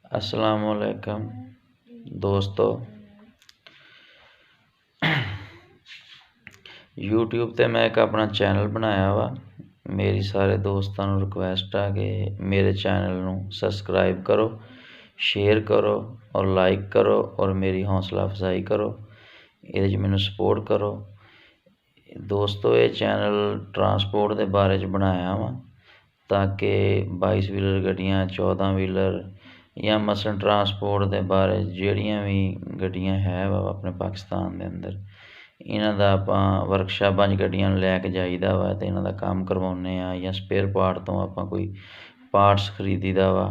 अस्सलामुअलैकुम दोस्तों। यूट्यूब ते मैं एक अपना चैनल बनाया वा। मेरी सारे दोस्तों को रिक्वेस्ट आ कि मेरे चैनल नू सबसक्राइब करो, शेयर करो और लाइक करो और मेरी हौसला अफजाई करो, ये मैनू सपोर्ट करो। दोस्तों ये चैनल ट्रांसपोर्ट के बारे च बनाया वा ताकि 22 व्हीलर गड्डियाँ, 14 व्हीलर या मसलन ट्रांसपोर्ट के बारे ਜਿਹੜੀਆਂ भी गड्डियाँ है वा अपने पाकिस्तान के अंदर इन्हां दा आपां वर्कशापां 'ਚ गड्डियां ਨੂੰ ਲੈ ਕੇ ਜਾਈਦਾ ਵਾ ਤੇ ਇਹਨਾਂ ਦਾ ਕੰਮ ਕਰਵਾਉਂਦੇ ਆ ਜਾਂ ਸਪੇਅਰ ਪਾਰਟ ਤੋਂ ਆਪਾਂ ਕੋਈ ਪਾਰਟਸ ਖਰੀਦੀਦਾ ਵਾ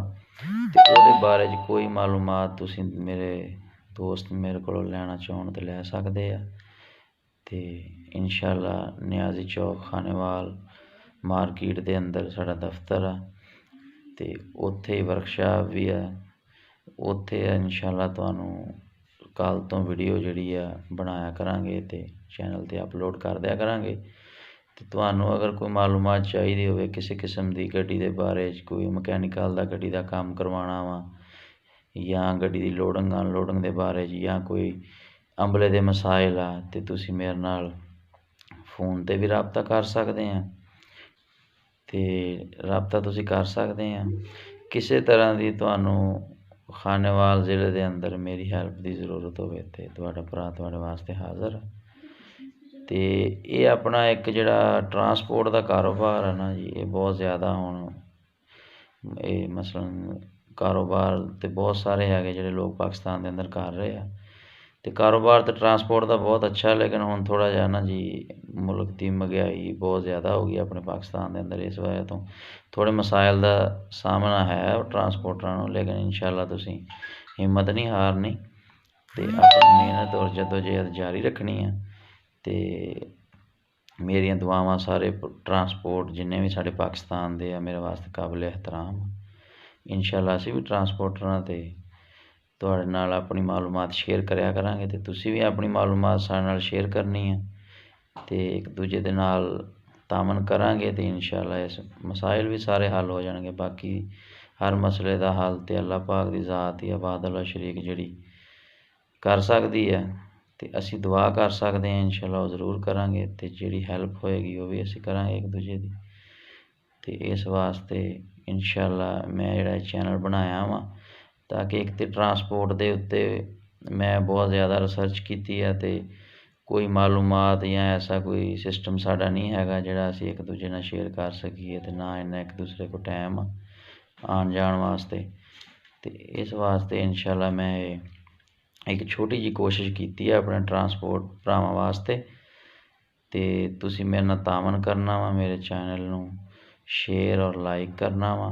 ਤੇ ਉਹਦੇ ਬਾਰੇ 'ਚ ਕੋਈ ਮਾਲੂਮਾਤ ਤੁਸੀਂ ਮੇਰੇ ਦੋਸਤ ਮੇਰੇ ਕੋਲੋਂ ਲੈਣਾ ਚਾਹਣ ਤੇ ਲੈ ਸਕਦੇ ਆ। ਤੇ इंशाअल्लाह नियाज़ी चौक खानेवाल मार्केट के अंदर साड़ा दफ्तर आ ते उत्थे वर्कशाप भी है। उत्थे इंशाअल्लाह तुहानू कल तो वीडियो जिहड़ी आ बनाया करांगे ते चैनल ते अपलोड कर दिया करांगे। ते तुहानू अगर कोई मालूमात चाहिदी होवे किसी किस्म दी गड्डी दे बारे च, कोई मकैनिकल दा गड्डी दा काम करवाना वा या गड्डी दी लोडिंग अनलोडिंग दे बारे च या कोई अंबले दे मसाइल आ ते तुसीं मेरे नाल फोन ते भी राबता कर सकते हैं ते राबता तुसीं कर सकते हैं। किसी तरह की तुहानू खानेवाल जिले के अंदर मेरी हैल्प की जरूरत होवे ते तुहाडा भरा तुहाडे वास्ते हाज़र है। ते ये अपना एक जिहड़ा ट्रांसपोर्ट का कारोबार है ना जी, ये बहुत ज़्यादा हुण ये मसलन कारोबार तो बहुत सारे है जिहड़े लोग पाकिस्तान के अंदर कर रहे हैं। तो कारोबार तो ट्रांसपोर्ट का बहुत अच्छा है, लेकिन हुण थोड़ा जिहा ना जी मुल्क की महंगाई बहुत ज़्यादा हो गई अपने पाकिस्तान के अंदर, इस वजह तो थोड़े मसाइल का सामना है ट्रांसपोर्टरां नूं। लेकिन इंशाअल्लाह तुसीं हिम्मत नहीं हारनी ते अपनी मेहनत और जदोजहद जारी रखनी है। ते मेरियां दुआवां सारे ट्रांसपोर्ट जिन्ने भी साढ़े पाकिस्तान दे मेरे वास्ते काबिल एहतराम। इंशाअल्लाह असीं भी ट्रांसपोर्टर ते तुहाडे नाल अपनी मालूमात शेयर करिया करांगे ते तुसीं भी अपनी मालूमात साडे नाल शेयर करनी है ते एक दूजे दे नाल तामन करांगे ते इंशाअल्लाह इस मसाइल भी सारे हल हो जाणगे। बाकी हर मसले दा हल ते अल्लाह पाक दी ज़ात ही इबादत शरीक जिहड़ी कर सकदी है ते असीं दुआ कर सकते हैं। इंशाअल्लाह वो जरूर करांगे ते जिहड़ी हैल्प होएगी वो भी असीं करांगे एक दूजे दी। ते इस वास्ते इंशाअल्लाह मैं जिहड़ा चैनल बनाया वा ताकि एक तो ट्रांसपोर्ट के उत्ते मैं बहुत ज़्यादा रिसर्च की है ते कोई मालूमात या ऐसा कोई सिस्टम साडा नहीं हैगा जिहड़ा असीं एक दूजे नाल शेयर कर सकीए ते ना इन्ना एक दूसरे को टाइम आन जान वास्ते। ते इस वास्ते इंशाअल्लाह मैं एक छोटी जी कोशिश की है अपने ट्रांसपोर्ट भरावां वास्ते। ते तुसीं मेरे नाल तामन करना वा, मेरे चैनल नूं शेयर और लाइक करना वा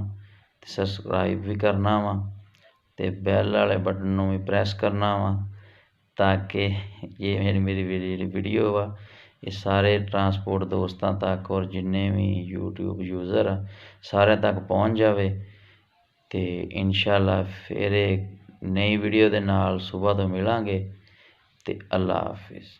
ते सबसक्राइब भी करना वा ते बैल वाले बटन नूं भी प्रेस करना वा ताकि ये मेरी वीडियो वा ये सारे ट्रांसपोर्ट दोस्तों तक और जिन्ने भी यूट्यूब यूज़र आ सारे तक पहुँच जावे। ते इंशाअल्लाह फिर एक नई वीडियो दे नाल सुबह तो मिलांगे ते अल्लाह हाफिज़।